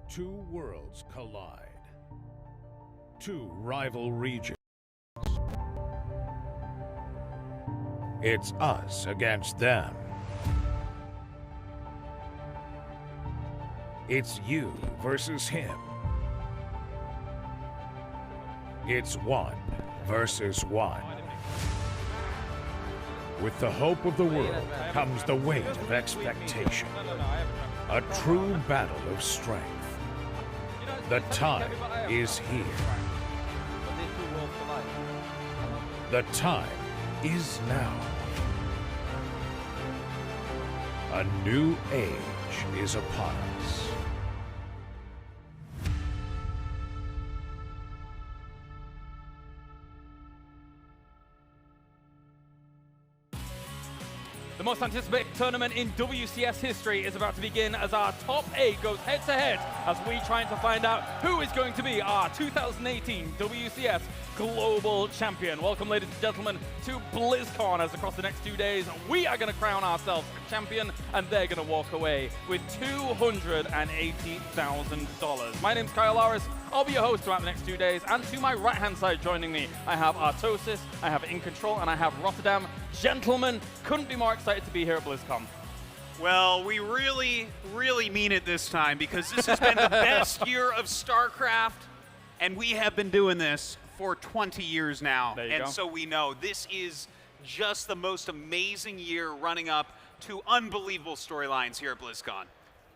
Two worlds collide. Two rival regions. It's us against them. It's you versus him. It's one versus one. With the hope of the world comes the weight of expectation. A true battle of strength. The time is here. The time is now. A new age is upon us. The most anticipated tournament in WCS history is about to begin as our top 8 goes head-to-head as we try to find out who is going to be our 2018 WCS Global Champion. Welcome, ladies and gentlemen, to BlizzCon, as across the next 2 days, we are going to crown ourselves a champion, and they're going to walk away with $280,000. My name's Kyle Laris. I'll be your host throughout the next 2 days, and to my right-hand side joining me, I have Artosis, I have In Control, and I have Rotterdam. Gentlemen, couldn't be more excited to be here at BlizzCon. Well, we really, really mean it this time, because this has been the best year of StarCraft, and we have been doing this for 20 years now. And so we know this is just the most amazing year running up to unbelievable storylines here at BlizzCon.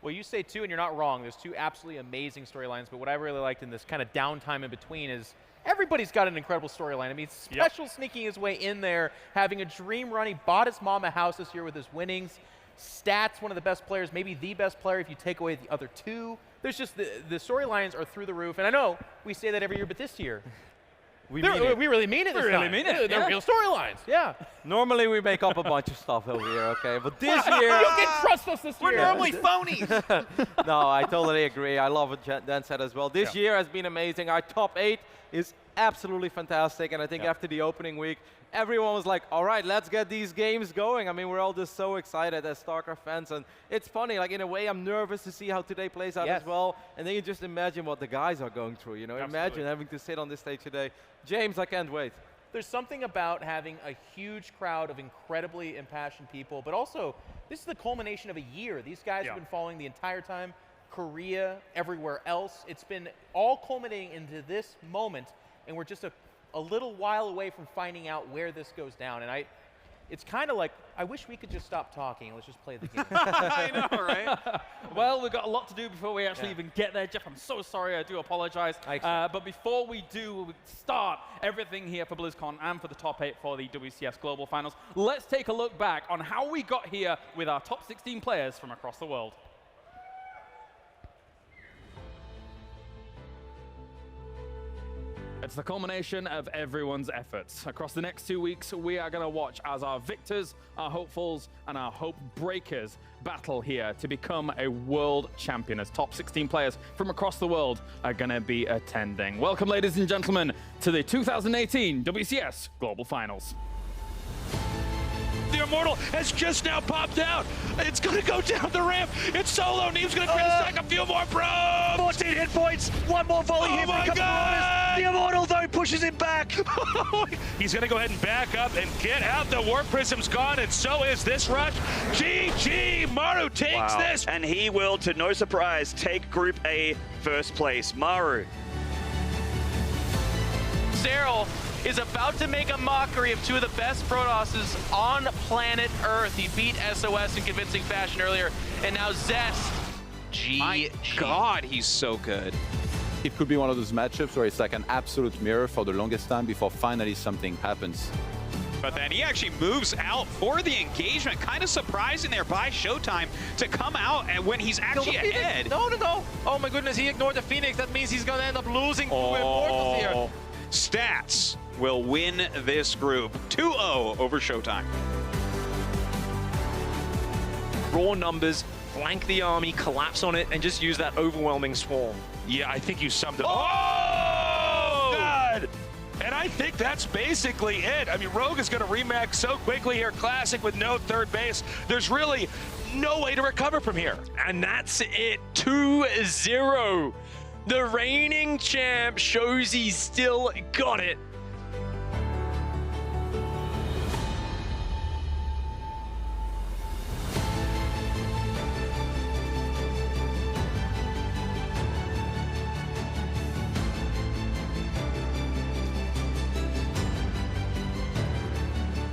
Well, you say two, and you're not wrong. There's two absolutely amazing storylines, but what I really liked in this kind of downtime in between is everybody's got an incredible storyline. I mean, Special sneaking his way in there, having a dream run. He bought his mom a house this year with his winnings. Stats, one of the best players, maybe the best player if you take away the other two. There's just the storylines are through the roof, and I know we say that every year, but this year, we really mean it this time. We really mean it. They're real storylines, yeah. Normally we make up a bunch of stuff over here, okay? But this year... You can trust us this year. We're normally phonies. No, I totally agree. I love what Dan said as well. This year has been amazing. Our top 8 is absolutely fantastic, and I think after the opening week, everyone was like, all right, let's get these games going. I mean, we're all just so excited as StarCraft fans, and it's funny, like in a way, I'm nervous to see how today plays out as well, and then you just imagine what the guys are going through, you know? Imagine having to sit on this stage today. James, I can't wait. There's something about having a huge crowd of incredibly impassioned people, but also, this is the culmination of a year. These guys have been following the entire time, Korea, everywhere else. It's been all culminating into this moment, and we're just a little while away from finding out where this goes down. And it's kind of like, I wish we could just stop talking and let's just play the game. I know, right? Well, we've got a lot to do before we actually even get there. Jeff, I'm so sorry. I do apologize. But before we do start everything here for BlizzCon and for the top 8 for the WCS Global Finals, let's take a look back on how we got here with our top 16 players from across the world. It's the culmination of everyone's efforts. Across the next 2 weeks, we are going to watch as our victors, our hopefuls, and our hope breakers battle here to become a world champion, as top 16 players from across the world are going to be attending. Welcome, ladies and gentlemen, to the 2018 WCS Global Finals. The Immortal has just now popped out. It's going to go down the ramp. It's solo. Neem's going to try to stack a few more probes. 14 hit points. One more volley here for a couple of The Immortal, though, pushes him back. He's going to go ahead and back up and get out. The Warp Prism's gone, and so is this rush. GG! Maru takes this. And he will, to no surprise, take Group A first place. Maru. Serral is about to make a mockery of two of the best Protosses on planet Earth. He beat SOS in convincing fashion earlier, and now Zest. My God, he's so good. It could be one of those matchups where it's like an absolute mirror for the longest time before finally something happens. But then he actually moves out for the engagement. Kind of surprising there by Showtime to come out and when he's actually ahead. No. Oh my goodness, he ignored the Phoenix. That means he's going to end up losing two Immortals here. Stats will win this group 2-0 over Showtime. Raw numbers, flank the army, collapse on it, and just use that overwhelming swarm. Yeah, I think you summed it. Oh, God! And I think that's basically it. I mean, Rogue is going to remake so quickly here. Classic with no third base. There's really no way to recover from here. And that that's it. 2-0. The reigning champ shows he's still got it.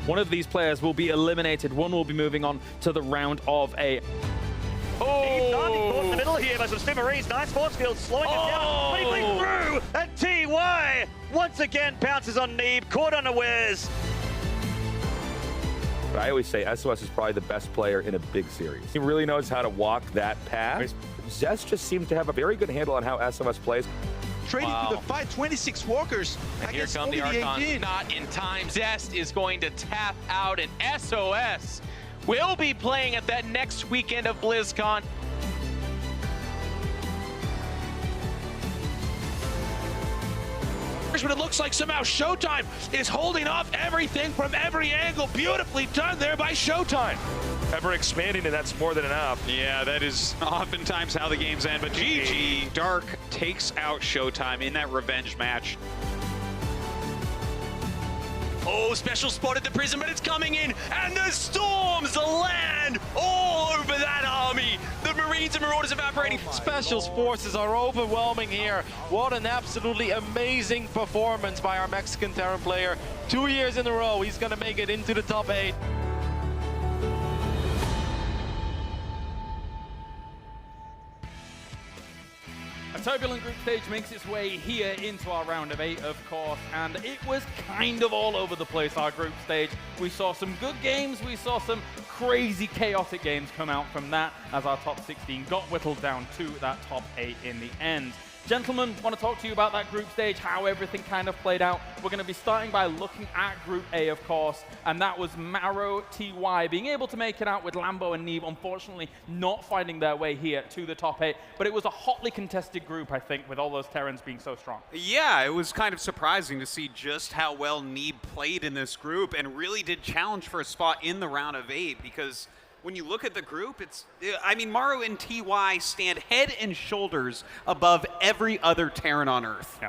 One of these players will be eliminated. One will be moving on to the round of 8. He's caught in the middle here by some Stimarees. Nice force field slowing him down. But he bleeds through. And TY once again pounces on Neeb, caught unawares. But I always say SOS is probably the best player in a big series. He really knows how to walk that path. Zest just seems to have a very good handle on how SOS plays. Trading to the fight, 26 walkers. And here come the Archons. Not in time. Zest is going to tap out, and SOS will be playing at that next weekend of BlizzCon. But it looks like somehow Showtime is holding off everything from every angle. Beautifully done there by Showtime. Ever expanding, and that's more than enough. Yeah, that is oftentimes how the games end. But GG, Dark takes out Showtime in that revenge match. Oh, special spotted the Prism, but it's coming in, and the storms land all over that army. The Marines and Marauders evaporating. Specials forces are overwhelming here. What an absolutely amazing performance by our Mexican Terran player. 2 years in a row, he's going to make it into the top 8. A turbulent group stage makes its way here into our round of 8, of course, and it was kind of all over the place, our group stage. We saw some good games, we saw some crazy chaotic games come out from that as our top 16 got whittled down to that top 8 in the end. Gentlemen, want to talk to you about that group stage, how everything kind of played out. We're going to be starting by looking at Group A, of course, and that was Maru, TY being able to make it out with Lambo and Neeb, unfortunately not finding their way here to the top 8. But it was a hotly contested group, I think, with all those Terrans being so strong. Yeah, it was kind of surprising to see just how well Neeb played in this group and really did challenge for a spot in the round of 8 because when you look at the group, I mean, Maru and TY stand head and shoulders above every other Terran on Earth.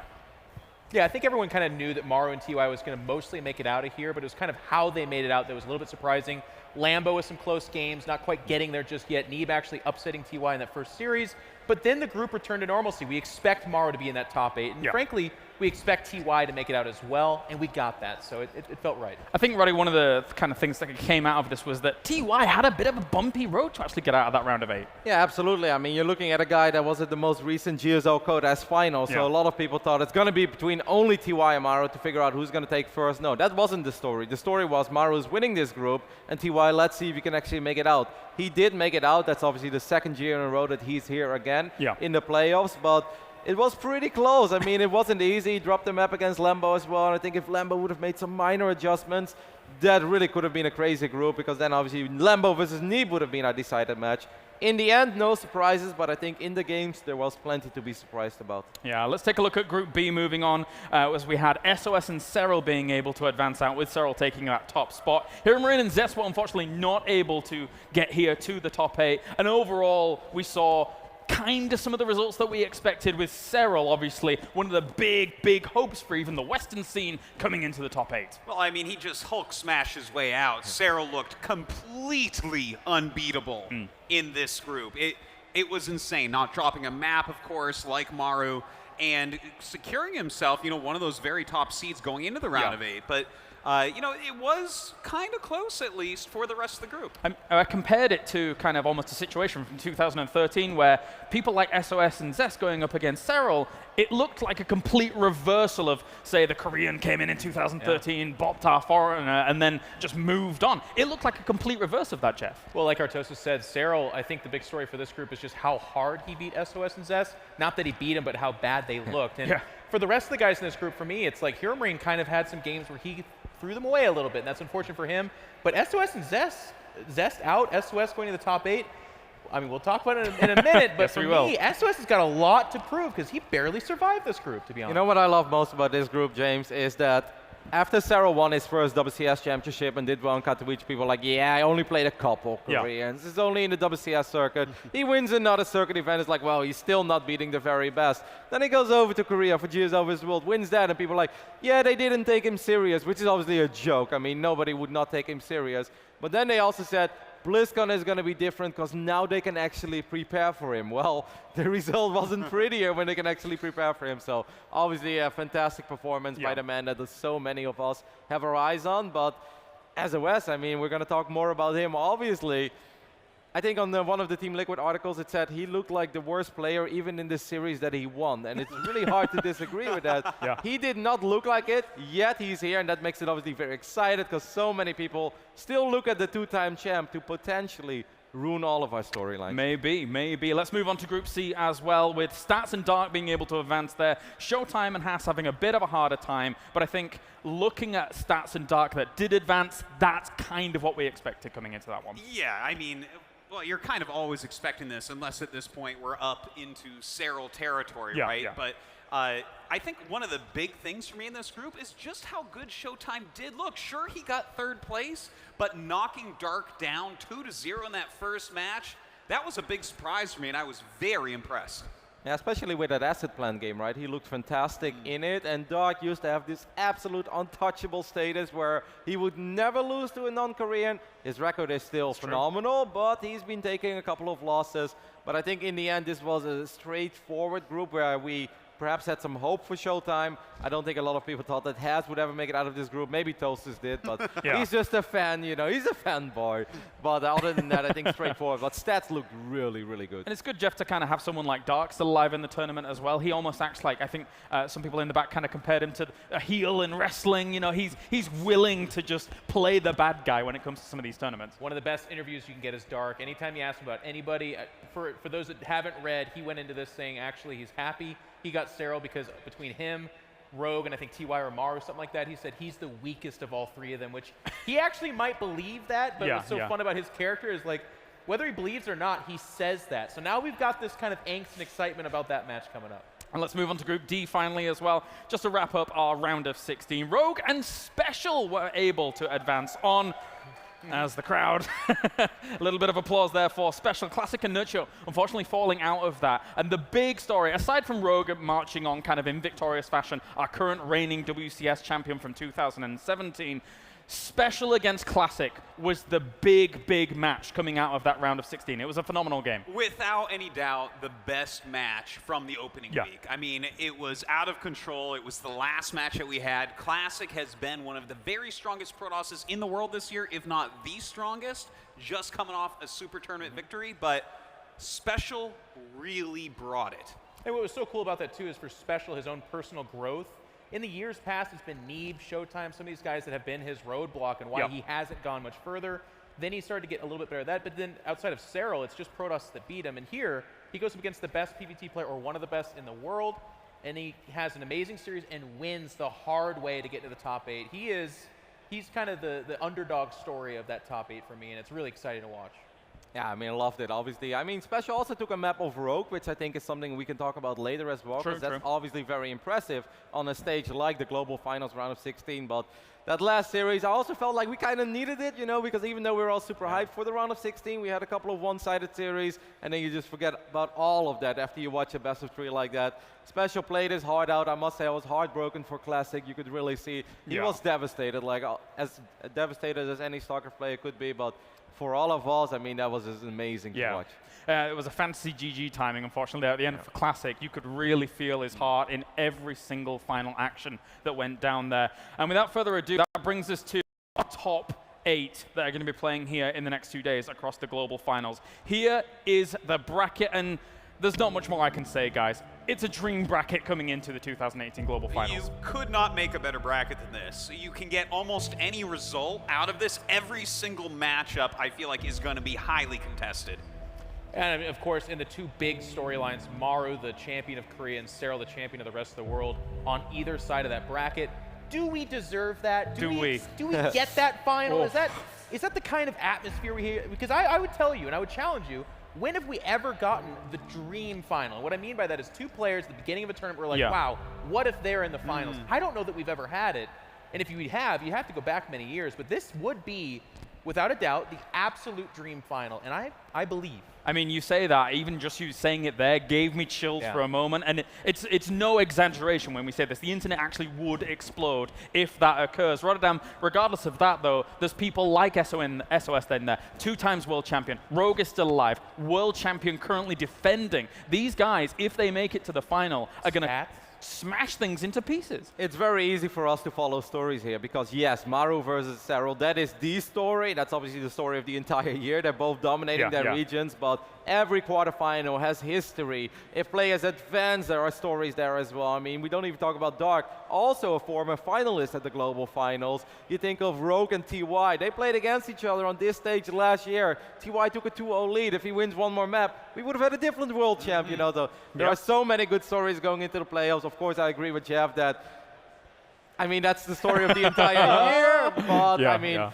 Yeah, I think everyone kind of knew that Maru and TY was going to mostly make it out of here, but it was kind of how they made it out that was a little bit surprising. Lambo with some close games, not quite getting there just yet. Neeb actually upsetting TY in that first series, but then the group returned to normalcy. We expect Maru to be in that top 8, and frankly, we expect TY to make it out as well, and we got that, so it felt right. I think, Roddy, one of the kind of things that came out of this was that TY had a bit of a bumpy road to actually get out of that round of 8. Yeah, absolutely. I mean, you're looking at a guy that was at the most recent GSO Code as final, so a lot of people thought it's going to be between only TY and Maru to figure out who's going to take first. No, that wasn't the story. The story was Maru's winning this group, and TY, let's see if you can actually make it out. He did make it out. That's obviously the second year in a row that he's here again in the playoffs, but it was pretty close. I mean, it wasn't easy. He dropped the map against Lambo as well, and I think if Lambo would have made some minor adjustments, that really could have been a crazy group, because then obviously Lambo versus Neeb would have been a decided match. In the end, no surprises, but I think in the games there was plenty to be surprised about. Yeah, let's take a look at Group B moving on, as we had SOS and Serral being able to advance out, with Serral taking that top spot. Here, Marine and Zest were unfortunately not able to get here to the top 8, and overall we saw kind of some of the results that we expected, with Serral, obviously, one of the big hopes for even the Western scene coming into the top 8. Well, I mean, he just Hulk smashed his way out. Serral looked completely unbeatable in this group. It was insane, not dropping a map, of course, like Maru, and securing himself, you know, one of those very top seeds going into the round of 8. But you know, it was kind of close, at least, for the rest of the group. I compared it to kind of almost a situation from 2013 where people like SOS and Zest going up against Serral, it looked like a complete reversal of, say, the Korean came in 2013, bopped our foreigner, and then just moved on. It looked like a complete reverse of that, Jeff. Well, like Artosis said, Serral, I think the big story for this group is just how hard he beat SOS and Zest. Not that he beat him, but how bad they looked. And for the rest of the guys in this group, for me, it's like Hero Marine kind of had some games where he threw them away a little bit, and that's unfortunate for him. But SOS and Zest out, SOS going to the top 8. I mean, we'll talk about it in a minute, but for me, SOS has got a lot to prove because he barely survived this group, to be honest. You know what I love most about this group, James, is that After Serral won his first WCS championship and did well in Katowice, people were like, yeah, I only played a couple Koreans. It's only in the WCS circuit. He wins another circuit event. It's like, well, he's still not beating the very best. Then he goes over to Korea for GSL vs World, wins that, and people are like, yeah, they didn't take him serious, which is obviously a joke. I mean, nobody would not take him serious. But then they also said, BlizzCon is going to be different because now they can actually prepare for him. Well, the result wasn't prettier when they can actually prepare for him. So obviously a fantastic performance by the man that so many of us have our eyes on. But as a West, I mean, we're going to talk more about him, obviously. I think on one of the Team Liquid articles, it said he looked like the worst player even in the series that he won. And it's really hard to disagree with that. He did not look like it, yet he's here. And that makes it obviously very excited because so many people still look at the two-time champ to potentially ruin all of our storylines. Maybe, maybe. Let's move on to Group C as well, with Stats and Dark being able to advance there. Showtime and Haas having a bit of a harder time, but I think looking at Stats and Dark that did advance, that's kind of what we expected coming into that one. Yeah, I mean, well, you're kind of always expecting this, unless at this point we're up into Serral territory, right? Yeah. But I think one of the big things for me in this group is just how good Showtime did look. Sure, he got 3rd place, but knocking Dark down 2-0 in that first match, that was a big surprise for me, and I was very impressed. Yeah, especially with that Acid Plan game, right? He looked fantastic in it, and Dark used to have this absolute untouchable status where he would never lose to a non-Korean. His record is still phenomenal, but he's been taking a couple of losses. But I think in the end, this was a straightforward group where we perhaps had some hope for Showtime. I don't think a lot of people thought that Haas would ever make it out of this group. Maybe Toasters did, but he's just a fan, you know. He's a fanboy. But other than that, I think straightforward. But Stats looked really, really good. And it's good, Jeff, to kind of have someone like Dark still alive in the tournament as well. He almost acts like, I think some people in the back kind of compared him to a heel in wrestling. You know, he's willing to just play the bad guy when it comes to some of these tournaments. One of the best interviews you can get is Dark. Anytime you ask him about anybody, for those that haven't read, he went into this saying actually he's happy he got Serral because between him, Rogue, and I think TY or Maru, something like that, he said he's the weakest of all 3 of them, which he actually might believe that, but what's so fun about his character is like, whether he believes or not, he says that. So now we've got this kind of angst and excitement about that match coming up. And let's move on to Group D finally as well. Just to wrap up our round of 16, Rogue and Special were able to advance on as the crowd. A little bit of applause there for Special. Classic and Nutcho, unfortunately falling out of that. And the big story, aside from Rogue marching on kind of in victorious fashion, our current reigning WCS champion from 2017, Special against Classic was the big match coming out of that round of 16. It was a phenomenal game. Without any doubt, the best match from the opening week. I mean, it was out of control. It was the last match that we had. Classic has been one of the very strongest Protosses in the world this year, if not the strongest, just coming off a Super Tournament victory, but Special really brought it. And what was so cool about that, too, is for Special, his own personal growth. In the years past, it's been Neeb, Showtime, some of these guys that have been his roadblock and why he hasn't gone much further. Then he started to get a little bit better at that, but then outside of Serral, it's just Protoss that beat him. And here, he goes up against the best PvT player, or one of the best in the world, and he has an amazing series and wins the hard way to get to the top 8. He's kind of the underdog story of that top 8 for me, and it's really exciting to watch. Yeah, I mean, I loved it, obviously. I mean, Special also took a map of Rogue, which I think is something we can talk about later as well, because that's obviously very impressive on a stage like the Global Finals round of 16. But that last series, I also felt like we kind of needed it, you know, because even though we were all super hyped for the round of 16, we had a couple of one-sided series, and then you just forget about all of that after you watch a best of 3 like that. Special played his heart out. I must say, I was heartbroken for Classic. You could really see he was devastated, like as devastated as any StarCraft player could be, but for all of us, I mean, that was just amazing to watch. It was a fantasy GG timing, unfortunately. At the end for Classic, you could really feel his heart in every single final action that went down there. And without further ado, that brings us to our top 8 that are going to be playing here in the next 2 days across the Global Finals. Here is the bracket, and there's not much more I can say, guys. It's a dream bracket coming into the 2018 Global Finals. You could not make a better bracket than this. You can get almost any result out of this. Every single matchup, I feel like, is going to be highly contested. And of course, in the 2 big storylines, Maru, the champion of Korea, and Serral, the champion of the rest of the world, on either side of that bracket. Do we deserve that? Do we get that final? Is that the kind of atmosphere we hear? Because I would tell you, and I would challenge you, when have we ever gotten the dream final? What I mean by that is 2 players at the beginning of a tournament were like, wow, what if they're in the finals? I don't know that we've ever had it. And if you have to go back many years. But this would be, without a doubt, the absolute dream final. And I believe. I mean, you say that, even just you saying it there gave me chills for a moment. And it's no exaggeration when we say this. The internet actually would explode if that occurs. Rotterdam, regardless of that, though, there's people like SOS then there. 2 times world champion. Rogue is still alive. World champion currently defending. These guys, if they make it to the final, are going to smash things into pieces. It's very easy for us to follow stories here because, yes, Maru versus Serral, that is the story. That's obviously the story of the entire year. They're both dominating their regions, but every quarterfinal has history. If players advance, there are stories there as well. I mean, we don't even talk about Dark, also a former finalist at the global finals. You think of Rogue and TY. They played against each other on this stage last year. TY took a 2-0 lead. If he wins one more map, we would have had a different world champion. Although there are so many good stories going into the playoffs. Of course, I agree with Jeff that, I mean, that's the story of the entire year. But I mean,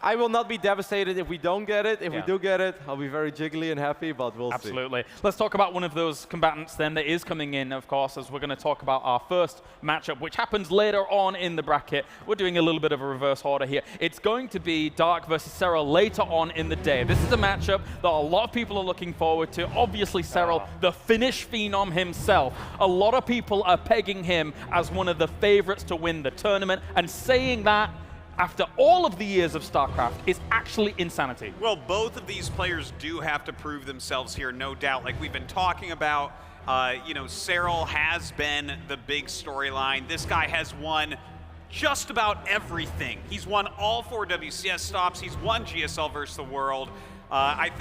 I will not be devastated if we don't get it. If we do get it, I'll be very jiggly and happy, but we'll see. Absolutely. Let's talk about one of those combatants then that is coming in, of course, as we're going to talk about our first matchup, which happens later on in the bracket. We're doing a little bit of a reverse order here. It's going to be Dark versus Serral later on in the day. This is a matchup that a lot of people are looking forward to. Obviously, Serral, the Finnish phenom himself. A lot of people are pegging him as one of the favorites to win the tournament, and saying that after all of the years of StarCraft is actually insanity. Well, both of these players do have to prove themselves here, no doubt. Like we've been talking about, you know, Serral has been the big storyline. This guy has won just about everything. He's won all 4 WCS stops. He's won GSL versus the world. I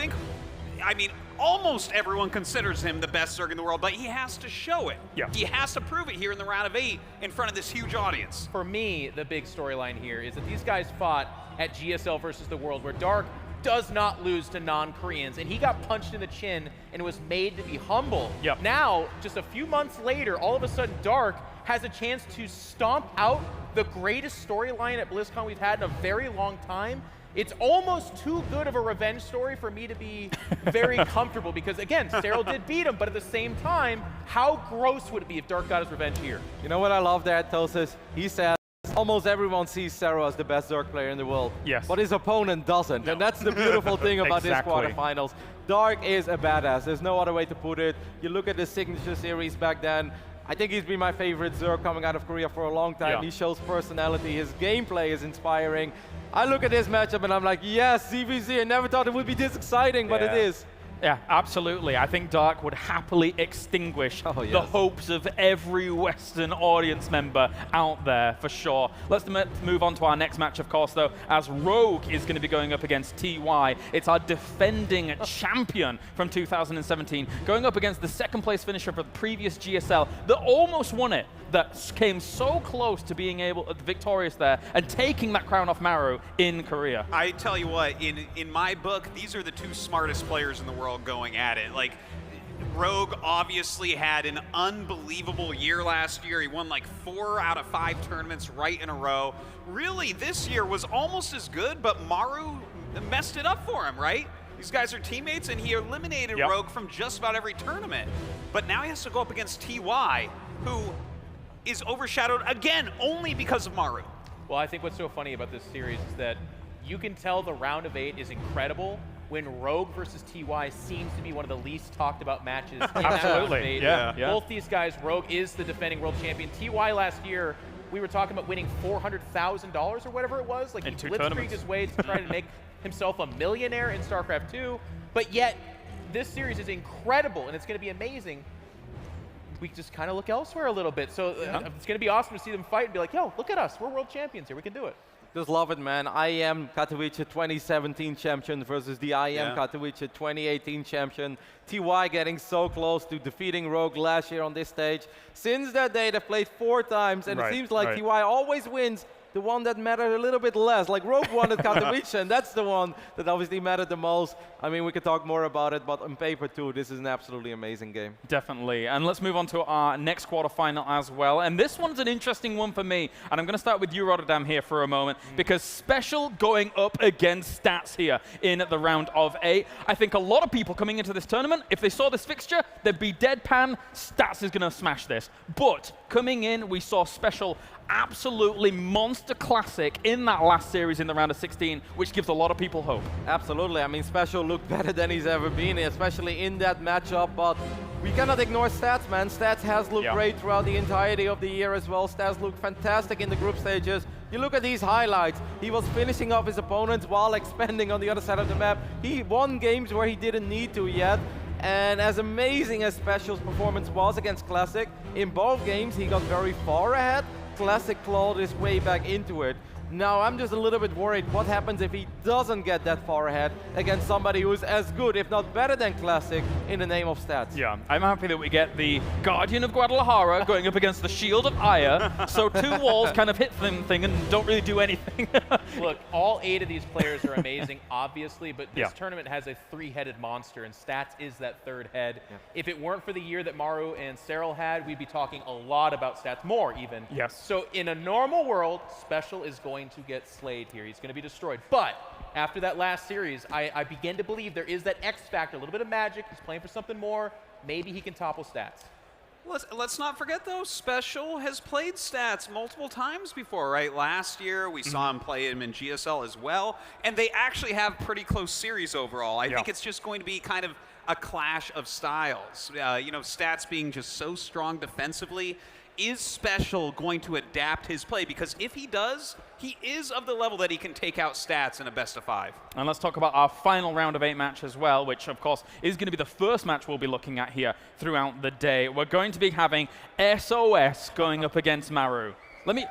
mean, almost everyone considers him the best Zerg in the world, but he has to show it. He has to prove it here in the round of 8 in front of this huge audience. For me, the big storyline here is that these guys fought at GSL versus the world, where Dark does not lose to non-Koreans, and he got punched in the chin and was made to be humble. Now, just a few months later, all of a sudden, Dark has a chance to stomp out the greatest storyline at BlizzCon we've had in a very long time. It's almost too good of a revenge story for me to be very comfortable because, again, Serral did beat him, but at the same time, how gross would it be if Dark got his revenge here? You know what I love there, Tosis? He says almost everyone sees Serral as the best Zerg player in the world, but his opponent doesn't, and that's the beautiful thing about this quarterfinals. Dark is a badass. There's no other way to put it. You look at the Signature Series back then, I think he's been my favorite Zerg coming out of Korea for a long time. He shows personality. His gameplay is inspiring. I look at this matchup and I'm like, yes, ZVZ. I never thought it would be this exciting, but it is. Yeah, absolutely. I think Dark would happily extinguish the hopes of every Western audience member out there, for sure. Let's move on to our next match, of course, though, as Rogue is going to be going up against TY. It's our defending champion from 2017, going up against the second-place finisher for the previous GSL that almost won it, that came so close to being victorious there and taking that crown off Maru in Korea. I tell you what, in my book, these are the 2 smartest players in the world going at it. Like, Rogue obviously had an unbelievable year last year. He won like 4 out of 5 tournaments right in a row. Really, this year was almost as good, but Maru messed it up for him, right? These guys are teammates, and he eliminated Rogue from just about every tournament. But now he has to go up against TY, who is overshadowed again only because of Maru. Well, I think what's so funny about this series is that you can tell the round of 8 is incredible when Rogue versus TY seems to be one of the least talked about matches in that round of 8. Both these guys, Rogue is the defending world champion. TY last year, we were talking about winning $400,000 or whatever it was. Like, he blitzkrieged his way to try to make himself a millionaire in StarCraft 2. But yet, this series is incredible, and it's going to be amazing. We just kind of look elsewhere a little bit. So it's going to be awesome to see them fight and be like, yo, look at us. We're world champions here. We can do it. Just love it, man. IEM Katowice 2017 champion versus the IEM Katowice 2018 champion. TY getting so close to defeating Rogue last year on this stage. Since that day, they've played 4 times, and it seems like TY always wins the one that mattered a little bit less. Like, Rogue won at Katowice, and that's the one that obviously mattered the most. I mean, we could talk more about it, but on paper too, this is an absolutely amazing game. Definitely. And let's move on to our next quarterfinal as well. And this one's an interesting one for me. And I'm going to start with you, Rotterdam, here for a moment, because Special going up against Stats here in the round of 8. I think a lot of people coming into this tournament, if they saw this fixture, they'd be deadpan. Stats is going to smash this. But coming in, we saw Special absolutely monster classic in that last series in the round of 16, which gives a lot of people hope. Absolutely. I mean, Special looked better than he's ever been, especially in that matchup, but we cannot ignore Stats, man. Stats has looked great throughout the entirety of the year as well. Stats looked fantastic in the group stages. You look at these highlights, he was finishing off his opponents while expanding on the other side of the map. He won games where he didn't need to yet. And as amazing as Special's performance was against Classic, in both games he got very far ahead. Classic clawed his way back into it. Now I'm just a little bit worried what happens if he doesn't get that far ahead against somebody who's as good, if not better than Classic, in the name of Stats. Yeah, I'm happy that we get the Guardian of Guadalajara going up against the Shield of Aya, so two walls kind of hit thing and don't really do anything. Look, all 8 of these players are amazing, obviously, but this tournament has a 3-headed monster, and Stats is that 3rd head. Yeah. If it weren't for the year that Maru and Serral had, we'd be talking a lot about Stats, more even. Yes. So in a normal world, Special is going to get slayed here. He's going to be destroyed. But after that last series, I begin to believe there is that X factor, a little bit of magic. He's playing for something more. Maybe he can topple Stats. Let's not forget, though, Special has played Stats multiple times before, right? Last year, we saw him play him in GSL as well, and they actually have pretty close series overall. I think it's just going to be kind of a clash of styles. You know, Stats being just so strong defensively. Is Special going to adapt his play? Because if he does, he is of the level that he can take out Stats in a best-of-5. And let's talk about our final round of 8 match as well, which, of course, is going to be the first match we'll be looking at here throughout the day. We're going to be having SOS going up against Maru. Let me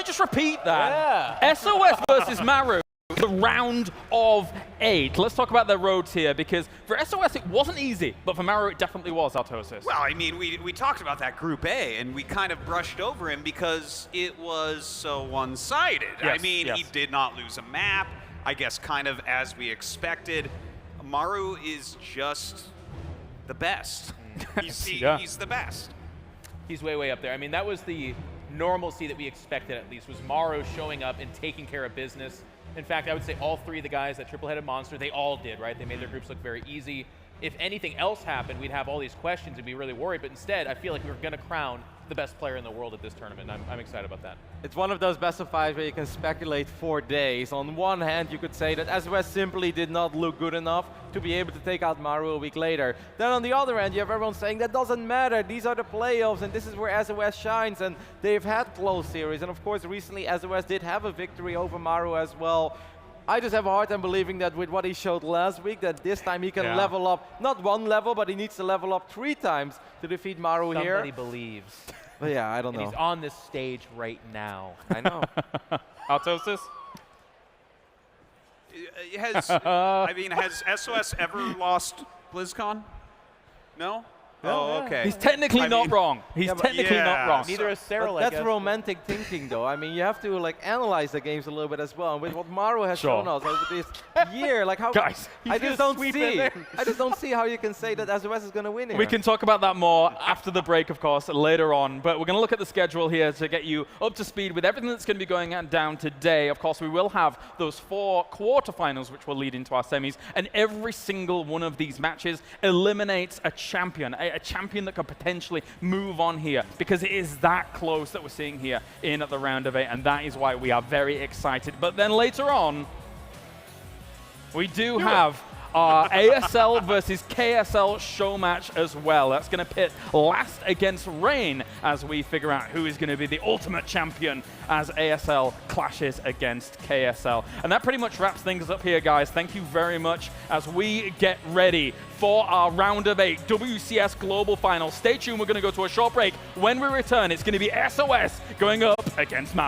just repeat that. Yeah. SOS versus Maru. The round of 8. Let's talk about their roads here, because for SOS it wasn't easy, but for Maru it definitely was, Artosis. Well, I mean, we talked about that Group A, and we kind of brushed over him because it was so one-sided. Yes, I mean, he did not lose a map, I guess kind of as we expected. Maru is just the best. He's the best. He's way, way up there. I mean, that was the normalcy that we expected, at least, was Maru showing up and taking care of business. In fact, I would say all 3 of the guys, that triple-headed monster, they all did, right? They made their groups look very easy. If anything else happened, we'd have all these questions and be really worried, but instead, I feel like we're going to crown the best player in the world at this tournament, and I'm excited about that. It's one of those best-of-5s where you can speculate for days. On one hand, you could say that SOS simply did not look good enough to be able to take out Maru a week later. Then on the other hand, you have everyone saying that doesn't matter, these are the playoffs, and this is where SOS shines, and they've had close series. And of course, recently SOS did have a victory over Maru as well. I just have a hard time believing that with what he showed last week, that this time he can level up, not 1 level, but he needs to level up 3 times to defeat Maru here. Somebody believes. But yeah, I don't know. He's on this stage right now. I know. Artosis? Has SOS ever lost BlizzCon? No? Oh, okay. He's technically not wrong. He's technically not wrong. Neither is Serral, That's romantic thinking, though. I mean, you have to like analyze the games a little bit as well. And with what Maru has shown us over this year, like how guys, I just don't see how you can say that SOS is going to win here. We can talk about that more after the break, of course, later on. But we're going to look at the schedule here to get you up to speed with everything that's going to be going on down today. Of course, we will have those 4 quarterfinals, which will lead into our semis. And every single one of these matches eliminates a champion, a champion that could potentially move on here, because it is that close that we're seeing here in the round of 8, and that is why we are very excited. But then later on, we do have our ASL versus KSL show match as well. That's going to pit Last against Rain as we figure out who is going to be the ultimate champion as ASL clashes against KSL. And that pretty much wraps things up here, guys. Thank you very much as we get ready for our round of 8 WCS Global Finals. Stay tuned. We're going to go to a short break. When we return, it's going to be SOS going up against Maru.